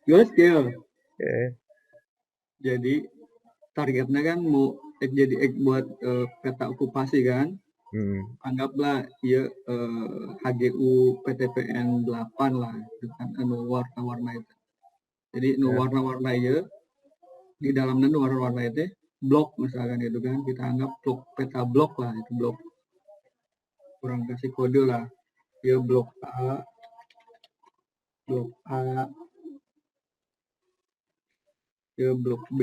Gue skill. Oke. Jadi targetnya kan mau jadi buat peta okupasi kan. Anggaplah ya HGU PTPN 8 lah itu kan anu warna-warna itu. Jadi nu warna-warna ya di dalamnya nu warna-warna itu blok misalkan itu kan kita anggap blok peta blok lah itu blok. Kurang kasih kode lah. Ya blok A, ya blok B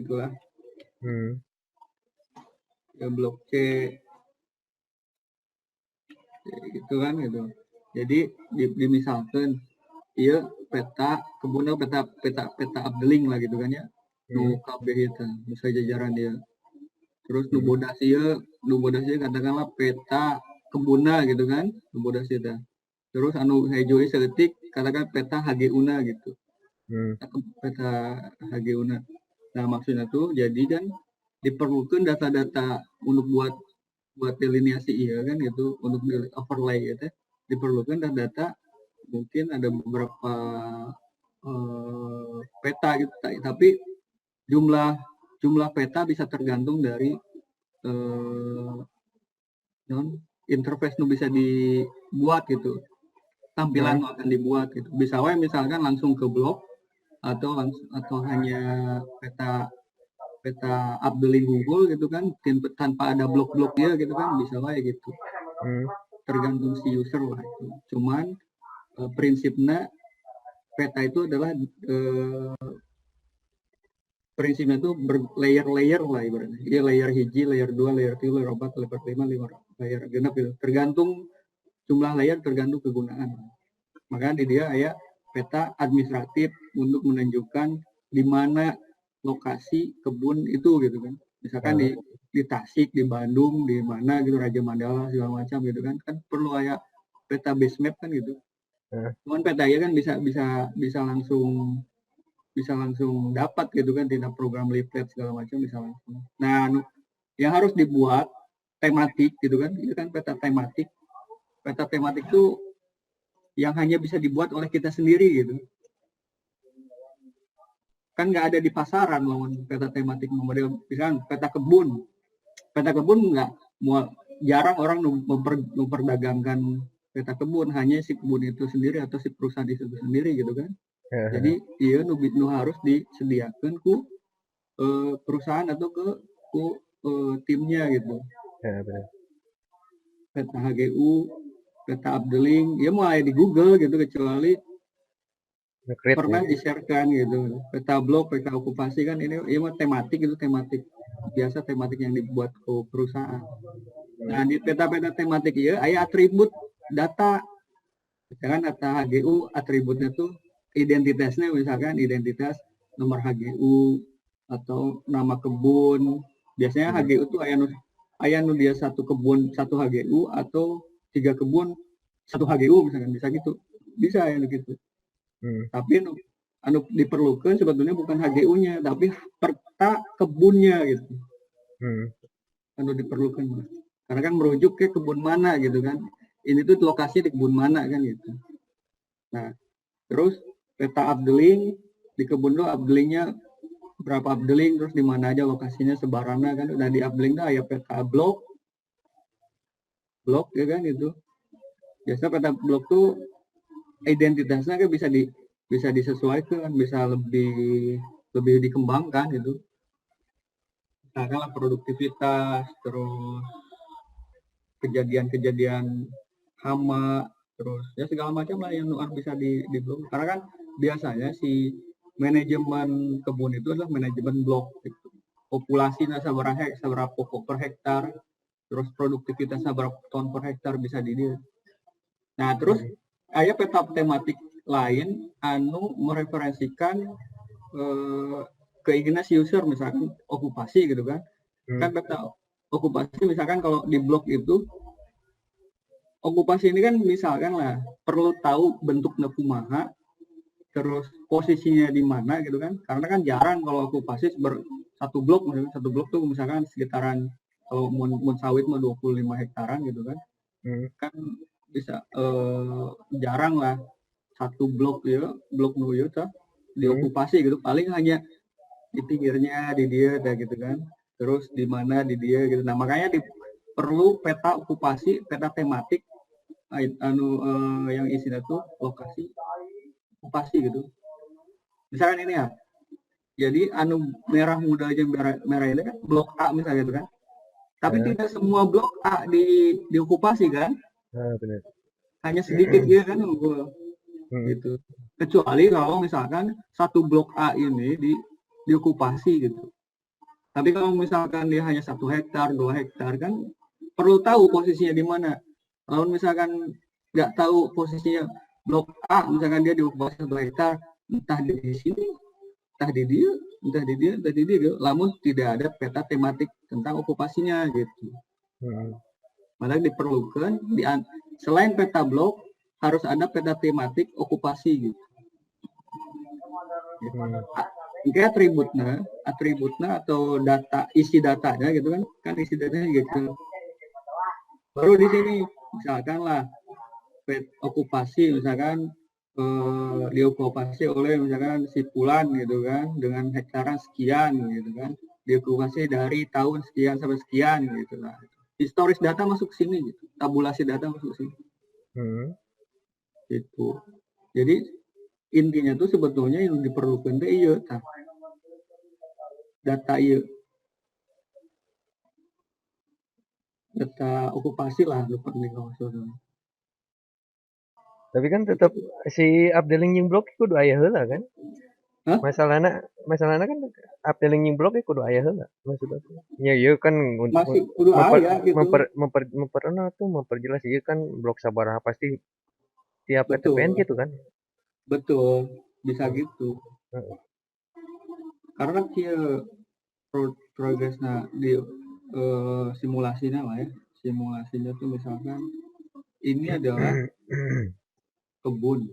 gitulah. Ya blok C gitu kan gitu. Jadi dimisalkan iya peta kebunnya peta abdeling lah gitu kan ya. Nu KB itu bisa jajaran dia. Terus nu bodas katakanlah peta kebunna gitu kan. Nu bodas itu. Terus anu hijau seketik katakan peta HGUna gitu. Peta HGUna. Nah maksudnya tuh jadi kan diperlukan data-data untuk buat delineasi iya kan gitu untuk di overlay gitu diperlukan data mungkin ada beberapa peta gitu tapi jumlah peta bisa tergantung dari interface nu bisa dibuat gitu tampilan akan dibuat gitu bisa wae misalkan langsung ke blok atau hanya peta updating Google gitu kan tanpa ada blok-bloknya gitu kan bisa wae gitu tergantung si user lah itu cuman prinsipnya peta itu adalah prinsipnya itu berlayer-layer lah ibaratnya jadi layer hiji, layer 2, layer 3, layer 4, layer 5, layer genap gitu tergantung jumlah layer tergantung kegunaan makanya di dia ada peta administratif untuk menunjukkan di mana lokasi kebun itu gitu kan misalkan di Tasik, di Bandung, di mana gitu Raja Mandala segala macam gitu kan perlu kayak peta base map kan gitu cuman peta ya kan bisa langsung dapat gitu kan tidak program leaflet segala macam bisa langsung nah yang harus dibuat tematik gitu kan itu kan peta tematik itu yang hanya bisa dibuat oleh kita sendiri gitu kan nggak ada di pasaran lawan peta tematik model misalnya peta kebun nggak jarang orang memperdagangkan peta kebun hanya si kebun itu sendiri atau si perusahaan itu sendiri gitu kan jadi iya nu harus disediakan ku perusahaan atau ku timnya gitu peta HGU peta updating ya mulai di Google gitu kecuali pernah di-sharekan gitu peta blok peta okupasi kan ini mah tematik biasa tematik yang dibuat ke perusahaan nah di peta-peta tematik ya ada atribut data misalkan data HGU atributnya tuh identitasnya misalkan identitas nomor HGU atau nama kebun biasanya HGU tuh aya nu dia satu kebun satu HGU atau 3 kebun satu HGU misalkan bisa gitu bisa ya gitu tapi anu diperlukan sebetulnya bukan HGU-nya tapi peta kebunnya gitu anu diperlukan karena kan merujuk ke kebun mana gitu kan ini tuh lokasi di kebun mana kan gitu nah terus peta updating di kebun lo updatingnya berapa updating terus di mana aja lokasinya sebarannya kan udah di updating tuh ya peta blok ya kan itu biasa peta blok tuh identitasnya kan bisa disesuaikan bisa lebih dikembangkan gitu misalkan produktivitas terus kejadian hama terus ya segala macam lah yang bisa di blok karena kan biasanya si manajemen kebun itu adalah manajemen blok gitu. Populasinya seberapa pokok per hektar terus produktivitasnya berapa ton per hektar bisa di dia nah terus ada peta tematik lain anu mereferensikan keinginan si user misalkan okupasi gitu kan kan peta okupasi misalkan kalau di blok itu okupasi ini kan misalkan lah perlu tahu bentuknya kumaha terus posisinya di mana gitu kan karena kan jarang kalau okupasi satu blok tuh misalkan sekitaran kalau mun sawit mah 25 hektaran gitu kan kan bisa jarang lah satu blok ya, blok nu ya diokupasi gitu, paling hanya di pinggirnya di dia gitu kan, terus di mana di dia gitu. Nah makanya perlu peta okupasi, peta tematik yang isinya tuh lokasi okupasi gitu. Misalkan ini ya, jadi merah muda aja merah ini kan blok A misalnya gitu kan, tapi tidak semua blok A diokupasi kan, benar. hanya sedikit gitu kan gitu. Kecuali kalau misalkan satu blok A ini diokupasi gitu. Tapi kalau misalkan dia hanya 1 hektar, 2 hektar kan perlu tahu posisinya di mana. Kalau misalkan nggak tahu posisinya blok A, misalkan dia diokupasi 1 hektar, entah di sini, entah di dia, entah di dia, entah di dia, gitu. Namun tidak ada peta tematik tentang okupasinya gitu. Malah diperlukan selain peta blok harus ada peta tematik okupasi gitu. Ini atributnya atau isi datanya gitu kan isi datanya gitu. Baru di sini misalkan lah okupasi misalkan diokupasi oleh misalkan si Fulan gitu kan dengan hektaran sekian gitu kan, diokupasi dari tahun sekian sampai sekian gitu lah. Historis data masuk sini gitu, tabulasi data masuk sini. Gitu. Jadi intinya tuh sebetulnya yang diperlukan itu iya data iya, data okupasi lah lupa nih maksudnya. Tapi kan tetap si updating yang blok kudu aya heula kan? Hah? Masalahna kan updating yang blok kudu aya heula maksudnya. Ya ieu kan masih kudu aya gitu. memperjelas ieu kan blok sabaraha pasti tiap betul. RTPN gitu kan. Betul, bisa gitu. Karena kia progresnya di simulasinya lah ya. Simulasinya tuh misalkan ini adalah kebun.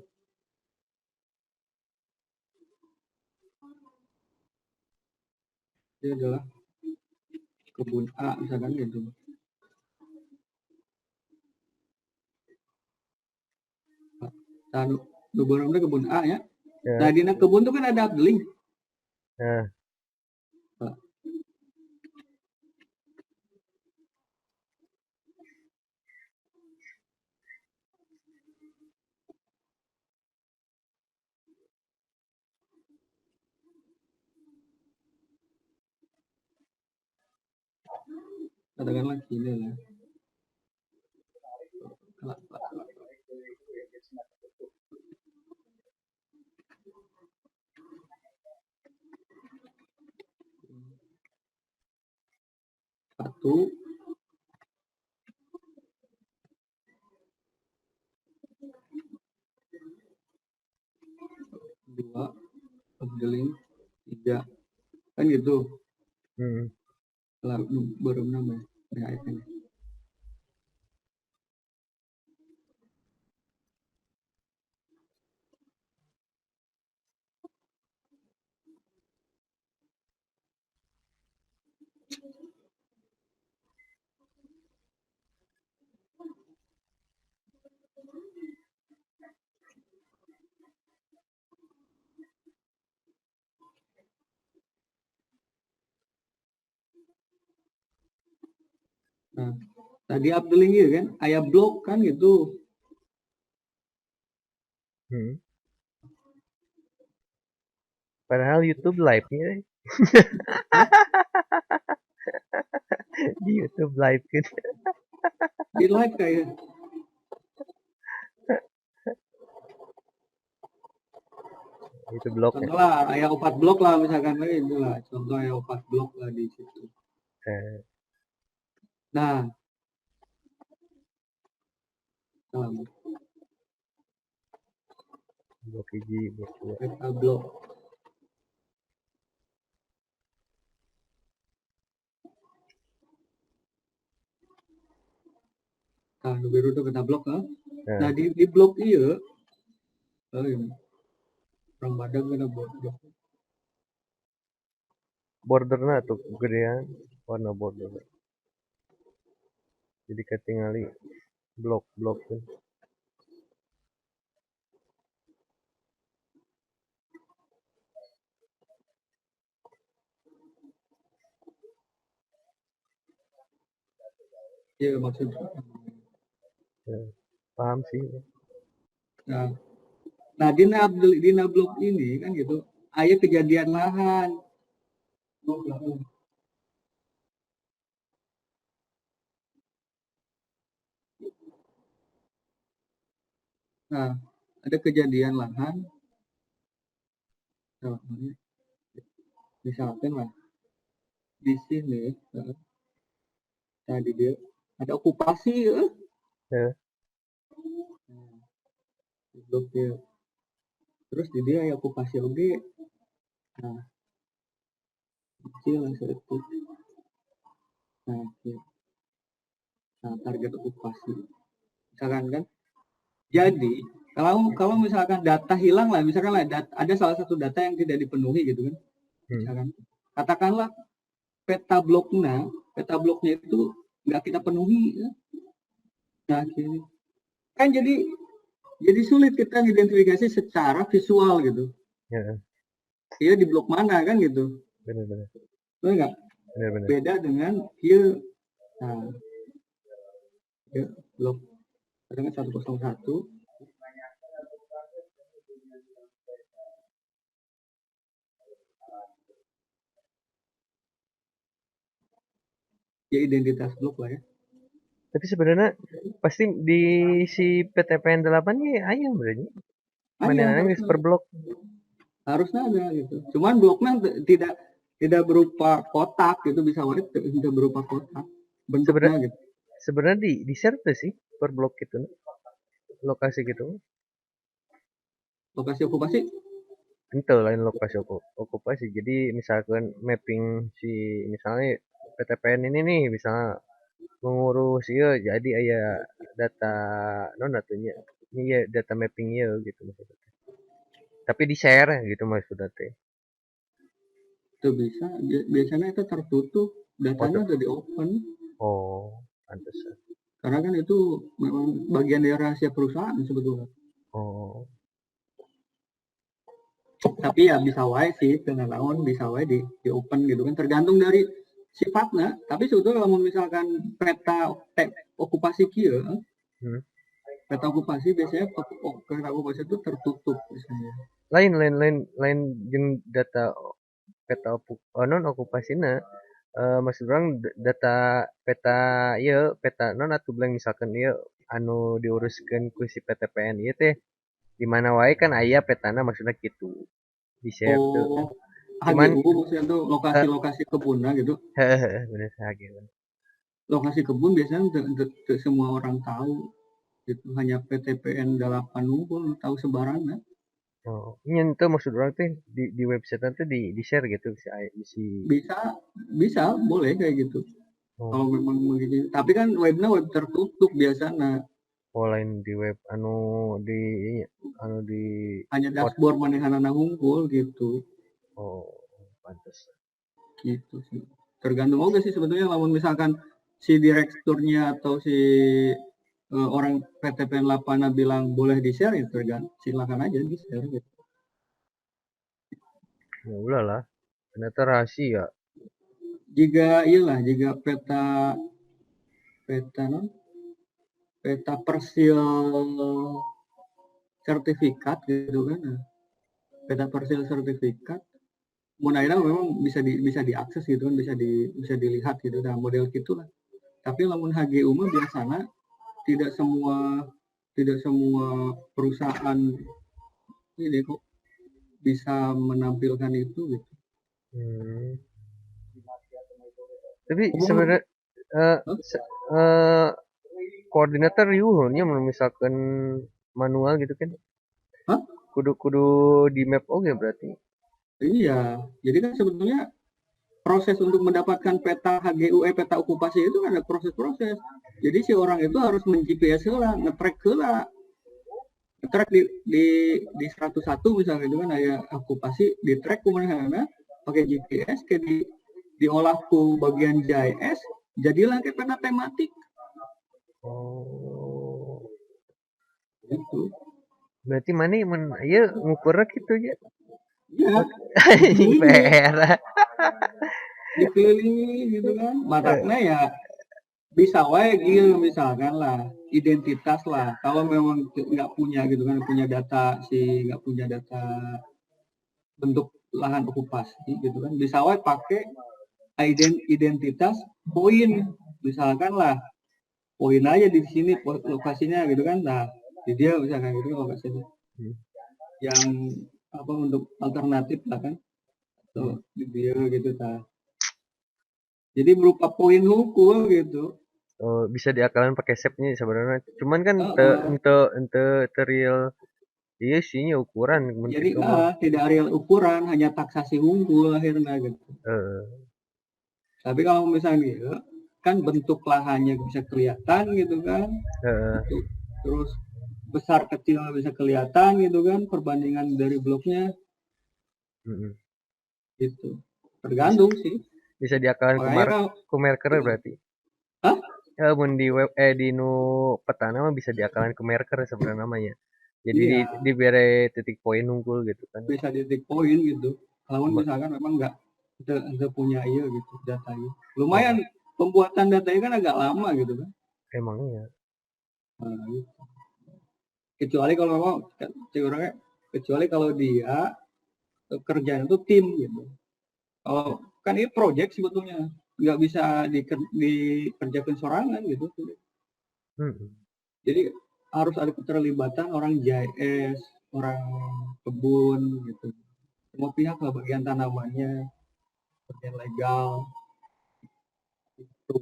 Ini adalah kebun A misalkan gitu. Dan beberapa kebun A ya. Nah di kebun tuh kan ada link. Katakanlah gini lah. Satu, dua, updating, 3, kan gitu. Baru 6 ya ini. Nah, tadi updating ya kan, ayah blog kan gitu. Padahal YouTube live-nya di YouTube live gitu. Di live kayak itu blognya. Contoh lah, ayah 4 blok lah misalkan itu lah. Contoh ayah 4 blok lah di situ. Nah, blok hiji, blok 2. peta blok. Nah, biru itu peta blok kan. Nah, di blok iya. Orang Padang kena blok. Bordernya tuh gedean warna border. Jadi ketinggali blok-blok tuh. Iya maksud. Ya, paham sih. Nah, nah dina blok ini kan gitu, aya kejadian lahan. Nah, ada kejadian lahan, nah, misalkan lah di sini tadi dia ada okupasi ya. Ya, Nah, di blok dia. Terus di dia ya okupasi oge. Nah, kecil lah itu. Nah, ya. Nah, target okupasi. Misalkan kan. Jadi, kalau kalau misalkan data hilang lah, misalkan lah ada salah satu data yang tidak dipenuhi gitu kan. Misalkan katakanlah peta bloknya itu nggak kita penuhi ya. Nah, gini. Kan jadi sulit kita identifikasi secara visual gitu. ya, Dia di blok mana kan gitu. benar-benar. Betul nggak? Benar-benar. Beda dengan dia, nah, dia blok katakan 101. Ya identitas blok lah ya. Tapi sebenarnya pasti di si PTPN 8 ya ayam berarti. Ayah Mana nangis per blok. harusnya ada gitu. Cuman bloknya tidak tidak berupa kotak gitu, bisa tidak berupa kotak bentuknya Sebenarnya gitu. sebenarnya di share tuh sih per blok gitu. Lokasi gitu. Lokasi okupasi Ente lain lokasi okupasi. Jadi misalkan mapping si misalnya PTPN ini nih misalnya mengurus iya jadi aya data non atunya. Ini ya data mapping ya gitu maksudnya. Tapi di share gitu maksudnya teh. itu bisa, biasanya itu tertutup, Oh, datanya udah di open oh, pantesan. karena kan itu memang bagian dari rahasia perusahaan sebetulnya. Oh, Tapi ya bisa wae sih dengan naon bisa wae di open gitu kan, tergantung dari sifatnya. Tapi sebetulnya kalau misalkan peta okupasi kia, hmm. peta okupasi biasanya peta okupasi itu tertutup biasanya. Lain jeung data peta non okupasina maksud urang data peta ieu peta non atuh blank misalkan ieu anu diuruskeun ku si PTPN ieu teh di mana wae kan aya petana maksudnya kitu di share tuh. Oh, Cuman HGU maksudnya tuh lokasi-lokasi kebunnya gitu. bener saha Lokasi kebun biasanya untuk semua orang tahu gitu, hanya PTPN 8 unggul tahu sebarannya. Oh, nya teu maksud urang teh di website tuh di share gitu si Bisa bisa boleh kayak gitu oh, kalau memang begitu, tapi kan webnya web tertutup biasanya, oh lain di web di anu di hanya port. dashboard manehana unggul gitu. Oh, pantes. Gitu sih, tergantung oke sih sebetulnya kalau misalkan si direkturnya atau si orang PTPN 8 bilang boleh di share itu kan silakan aja di share gitu. Ya ulah lah. Ternyata rahasia. Jika iyalah jika peta peta non peta persil sertifikat gitu kan, peta persil sertifikat Munaira memang bisa diakses gitu kan, bisa dilihat gitu dan model gitulah. Tapi lamun HGU mah biasanya tidak semua tidak semua perusahaan ini kok bisa menampilkan itu gitu. Hmm. Tapi Ngomong, sebenarnya eh huh? eh, koordinator yuhnya misalkan manual gitu kan. Hah? Kudu di map oke berarti. Iya, jadi kan sebetulnya proses untuk mendapatkan peta HGU peta okupasi itu kan ada proses-proses. Jadi si orang itu harus men-GPS lah, nge-track lah, nge-track di 101 misalnya itu kan ada okupasi di track kemana pakai GPS ke diolah ke bagian GIS jadilah kayak peta tematik Oh. gitu. Berarti mana iya ngukurnya gitu ya. Ya, PR. dikelilingi gitu kan. Mataknya ya bisa wae gitu misalkan lah identitas lah kalau memang nggak punya gitu kan punya data nggak punya data bentuk lahan okupasi gitu kan bisa wae pakai identitas poin misalkan lah poin aja di sini lokasinya gitu kan nah di dia misalkan gitu lokasinya yang apa untuk alternatif lah kan atau di dia gitu ta jadi berupa poin hukum gitu. Oh, bisa diakalin pakai shape-nya sebenarnya. Cuman kan ente real iya sih ukuran mun Jadi kitu mah. tidak real ukuran, hanya taksasi unggul akhirnya gitu. Heeh. Tapi kalau misalnya gitu, kan bentuk lahannya bisa kelihatan gitu kan, Heeh. terus besar kecil bisa kelihatan gitu kan, perbandingan dari bloknya Mm-mm. gitu. Bisa, Tergantung sih. bisa diakalin Makanya kalau ku marker berarti. Hah? Ya mun di web di nu petana mah bisa diakalin ke marker sebenarnya namanya. Jadi Iya, diberi titik poin unggul gitu kan. bisa titik poin gitu. Kalau Ma- misalkan memang nggak punya iya gitu datanya. Lumayan Oh, pembuatan datanya kan agak lama gitu kan. emangnya. Nah, gitu. Kecuali kalau memang kecuali kalau dia kerjaan itu tim gitu. Kalau kan ini project sebetulnya nggak bisa dikerjakan sorangan gitu. Mm-mm. Jadi harus ada keterlibatan orang JS, orang kebun gitu. Semua pihak lah bagian tanamannya, bagian legal itu.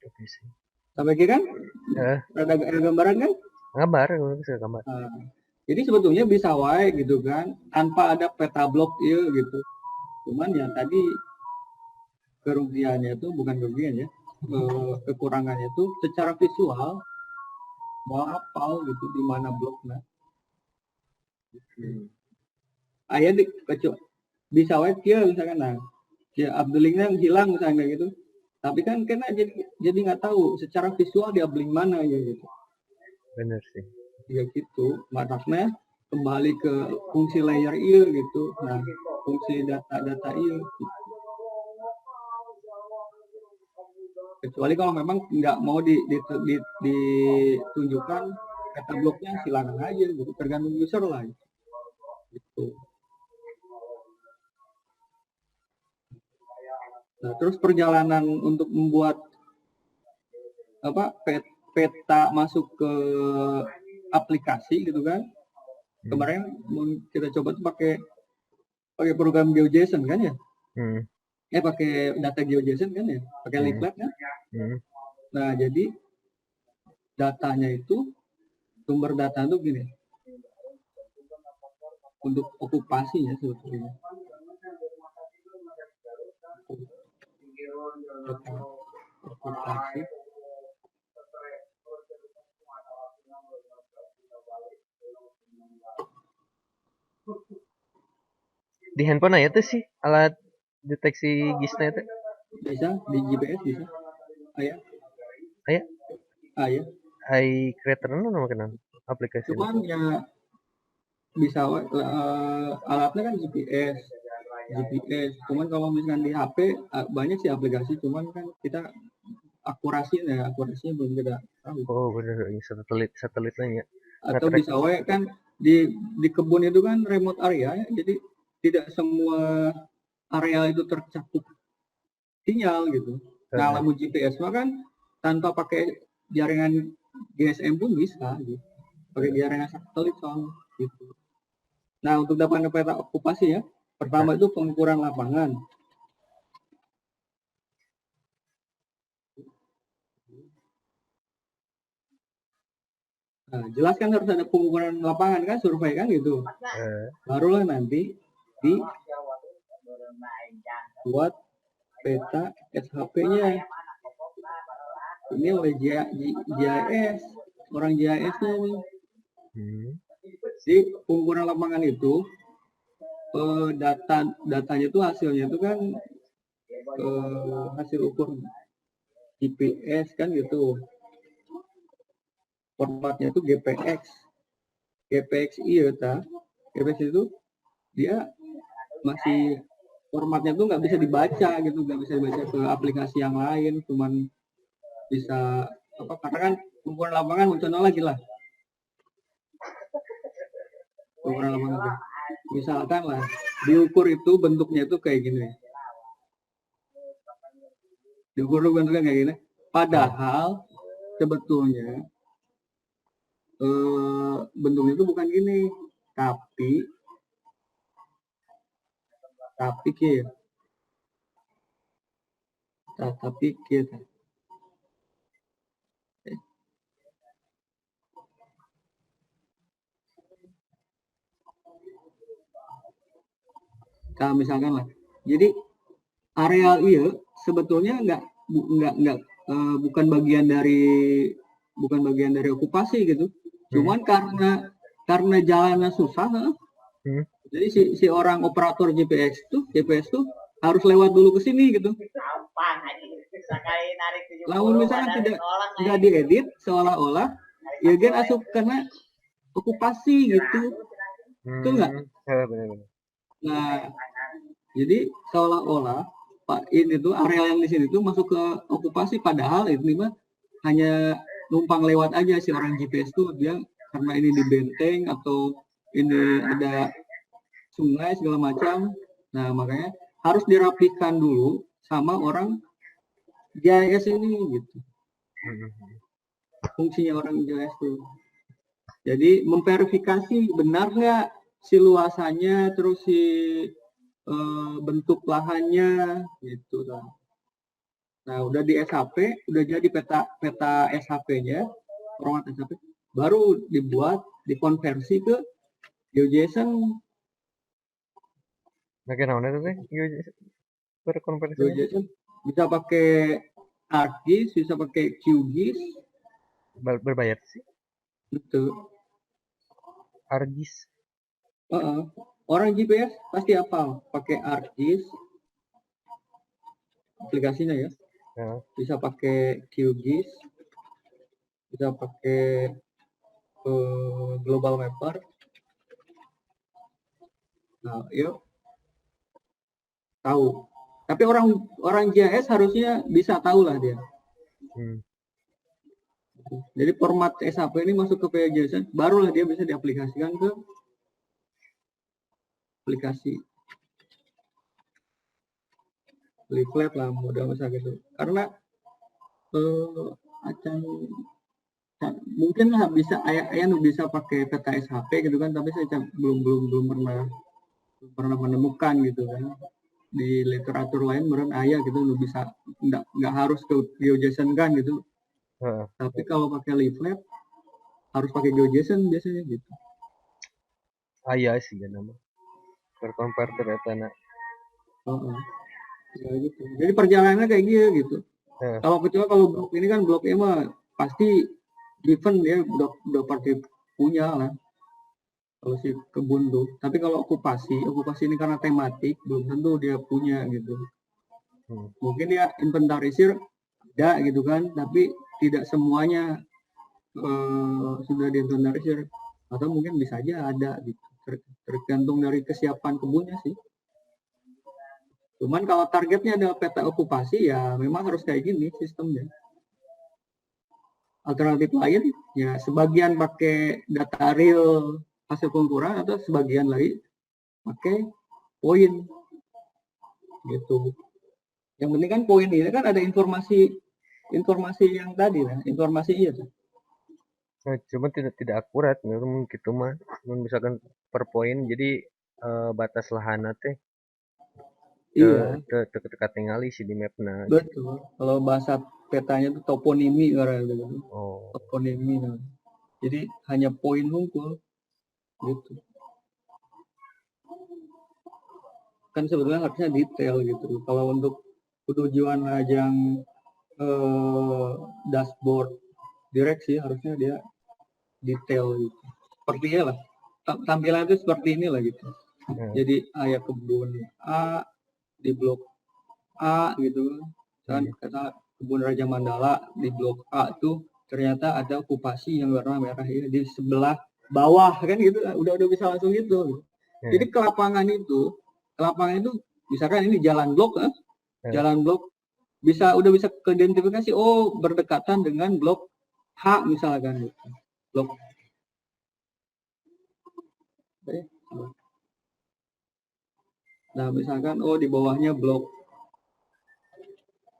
Oke sih. Sampai kira kan Eh, ada gambaran kan? ngabar, bisa gambar. Nah, jadi sebetulnya bisa wae gitu kan, tanpa ada peta blok iya gitu. Cuman ya tadi kerugiannya itu bukan kerugian ya, kekurangannya itu secara visual mau apal gitu di mana bloknya. Ayah di kecuali bisa wae kia misalkan nah, ya Abdulingnya hilang misalnya gitu. Tapi kan kena jadi nggak tahu secara visual dia Abduling mana ya gitu. Bener sih. Ya gitu. Makanya kembali ke fungsi layer iya gitu. Nah, fungsi data-data iya. Gitu. Kecuali kalau memang nggak mau ditunjukkan kata bloknya silakan aja gitu. Tergantung user lah gitu. Nah, terus perjalanan untuk membuat apa peta masuk ke aplikasi gitu kan. Kemarin kita coba tuh pakai program GeoJSON kan ya. Hmm. Pakai data GeoJSON kan ya, pakai Hmm. Leaflet kan. Hmm. Nah, jadi datanya itu sumber data itu gini. Untuk okupasinya sebetulnya. Okupasi. Di handphone aja tuh sih alat deteksi gisnya itu. Bisa di GPS bisa. Ayah, Aya, ayah. ai creator nama kenal aplikasi ini. Cuman ya bisa alatnya kan GPS. Cuman kalau misalkan di HP banyak sih aplikasi, cuman kan kita akurasinya belum kita tahu. Oh bener, ini satelit lainnya. Atau bisa wae kan di kebun itu kan remote area ya, jadi tidak semua area itu tercakup sinyal gitu. Nah, lamun GPS mah kan tanpa pakai jaringan GSM pun bisa gitu. Pakai jaringan satelit soalnya gitu. Nah, untuk dapat peta okupasi ya, pertama itu pengukuran lapangan. Nah, jelas kan harus ada pengukuran lapangan kan, survei kan gitu. Barulah nanti buat peta SHP-nya. Ini oleh GIS, orang GIS-nya nih. Jadi pengukuran lapangan itu datanya itu hasilnya itu kan hasil ukur GPS kan gitu. Formatnya itu GPX. GPX iya ta. GPX itu dia masih formatnya tuh nggak bisa dibaca gitu, nggak bisa dibaca ke aplikasi yang lain, cuman bisa apa, karena kan ukuran lapangan contoh lagi lah, ukuran lapangan itu misalkan lah diukur itu bentuknya itu kayak gini, diukur bentuknya kayak gini, padahal sebetulnya bentuknya itu bukan gini, tapi kita misalkan lah, jadi areal iya sebetulnya bukan bagian dari okupasi gitu, cuman karena jalannya susah, jadi si orang operator GPS tuh harus lewat dulu ke sini gitu. Lalu misalnya tidak diedit seolah-olah ya kan asup karena okupasi gitu, itu enggak? Nah, jadi seolah-olah Pak ini tuh area yang di sini tuh masuk ke okupasi, padahal ini mah hanya numpang lewat aja si orang GPS tuh, dia karena ini di benteng atau ini ada sungai segala macam. Nah, makanya harus dirapikan dulu sama orang GIS ini gitu. Fungsinya orang GIS tuh. Jadi memverifikasi benar nggak si luasannya, terus si bentuk lahannya gitu kan. Nah, udah di SHP, udah jadi peta SHP-nya, format SHP, baru dibuat, dikonversi ke GeoJSON. Nah, kenapa itu teh berkonversi? GeoJSON bisa pakai ArcGIS, bisa pakai QGIS. Berbayar sih? Betul. ArcGIS. Orang GPS pasti hafal pakai ArcGIS aplikasinya ya. Bisa pakai QGIS, bisa pakai Global Mapper. Nah, yuk tahu. Tapi orang GIS harusnya bisa tahu lah dia. Jadi format SHP ini masuk ke GeoJSON, barulah dia bisa diaplikasikan ke aplikasi leaflet lah, modal besar gitu. Karena mungkin lah bisa ayah bisa pakai peta SHP gitu kan, tapi saya belum pernah menemukan gitu kan. Di literatur lain meren ayah gitu lu bisa nggak harus ke GeoJSON kan gitu. Tapi kalau pakai leaflet harus pakai GeoJSON biasanya gitu. Ayah sih ya nama. Berkonverter etana. Ya, gitu. Jadi perjalanannya kayak gitu. Kalau blok ini kan blok mah pasti given dia udah pasti punya lah. Kalau si kebun tuh, tapi kalau okupasi ini karena tematik belum tentu dia punya gitu. Mungkin dia inventarisir ada gitu kan, tapi tidak semuanya sudah diinventarisir, atau mungkin bisa aja ada gitu, tergantung dari kesiapan kebunnya sih. Cuman kalau targetnya adalah peta okupasi ya memang harus kayak gini sistemnya. Alternatif lain ya sebagian pakai data real hasil pengukuran atau sebagian lagi pakai poin gitu. Yang penting kan poin ini kan ada informasi yang tadi lah, informasi iya tuh. Nah, cuma tidak akurat menurut gitu mah. Misalkan per poin jadi batas lahan teh iya dekat tinggali sih di mapnya. Betul. Kalau bahasa petanya itu toponimi gitu. Toponimi. Jadi hanya poin hunkul gitu. Kan sebetulnya harusnya detail gitu. Kalau untuk tujuan ajang dashboard direksi harusnya dia detail gitu. Sepertinya lah. Tampilan itu seperti inilah gitu. Jadi ayah kebun A di blok A gitu kan, kata kebun Raja Mandala di blok A tuh ternyata ada okupasi yang warna merah ya di sebelah bawah kan gitu, udah bisa langsung gitu. Jadi ke lapangan itu misalkan ini jalan blok, jalan blok udah bisa keidentifikasi, oh berdekatan dengan blok H misalkan, blok. Nah misalkan oh di bawahnya blok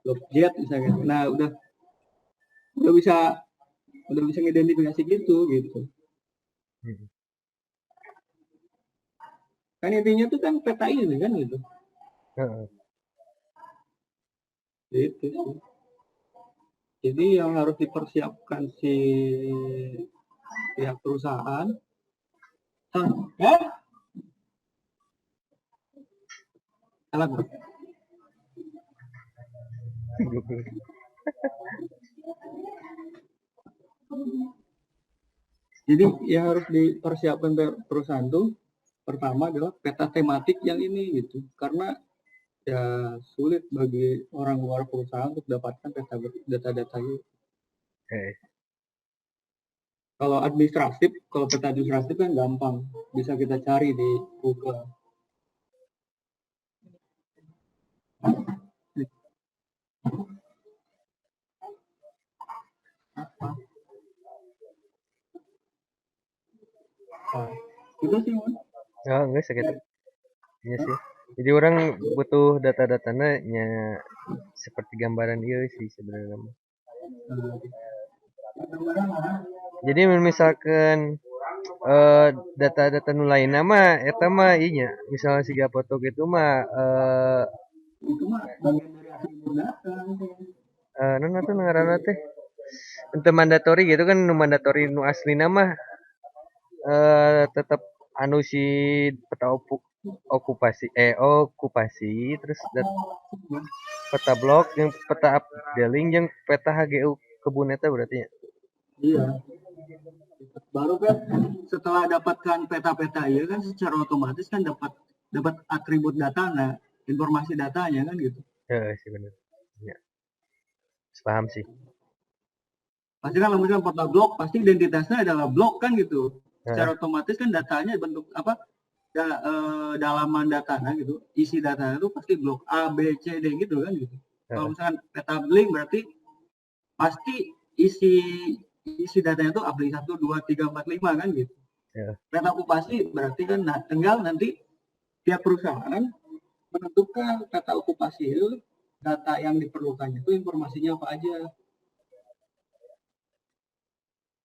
Z misalkan. Nah udah bisa ngidentifikasi gitu. Kan intinya tuh kan peta ini kan gitu. Gitu sih. Jadi yang harus dipersiapkan si pihak perusahaan. Salah bro. Jadi yang harus dipersiapkan perusahaan tuh pertama adalah peta tematik yang ini gitu, karena ya sulit bagi orang luar perusahaan untuk dapatkan data-data itu. Kalau administratif, kalau peta administratif kan gampang, bisa kita cari di Google. Itu sih man. Oh enggak segitu. Iya sih. Jadi orang butuh data-datanya nya seperti gambaran iya sih sebenarnya. Jadi misalkan data-data nu lain mah eta mah inya misalnya siga foto gitu mah itu mah bagian dari atribut data. Non atuh ngaranna teh ente mandatori gitu kan nu mandatori nu asli nama tetap anu si peta okupasi terus peta blok yang peta updating yang peta HGU kebun eta berarti ya. Iya. Baru kan setelah dapatkan peta-peta ya kan secara otomatis kan dapat atribut data, nah informasi datanya kan gitu. Sih benar. Ya. Paham sih. Pasti kan kalau misalnya peta blok pasti identitasnya adalah blok kan gitu. Secara otomatis kan datanya bentuk apa? Dalaman datanya gitu, isi datanya itu pasti blok A, B, C, D gitu kan gitu. Kalau misalkan peta link berarti pasti isi datanya itu ABLINK 1, 2, 3, 4, 5 kan gitu. Peta okupasi berarti kan tinggal nanti tiap perusahaan menentukan peta okupasi itu data yang diperlukan itu informasinya apa aja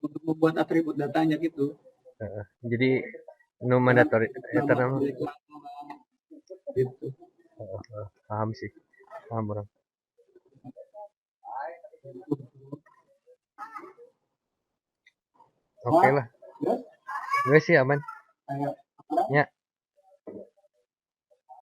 untuk membuat atribut datanya gitu. Jadi no mandatory eta nama gitu. Paham sih. Paham orang. Oke lah. Gue sih aman. Ya.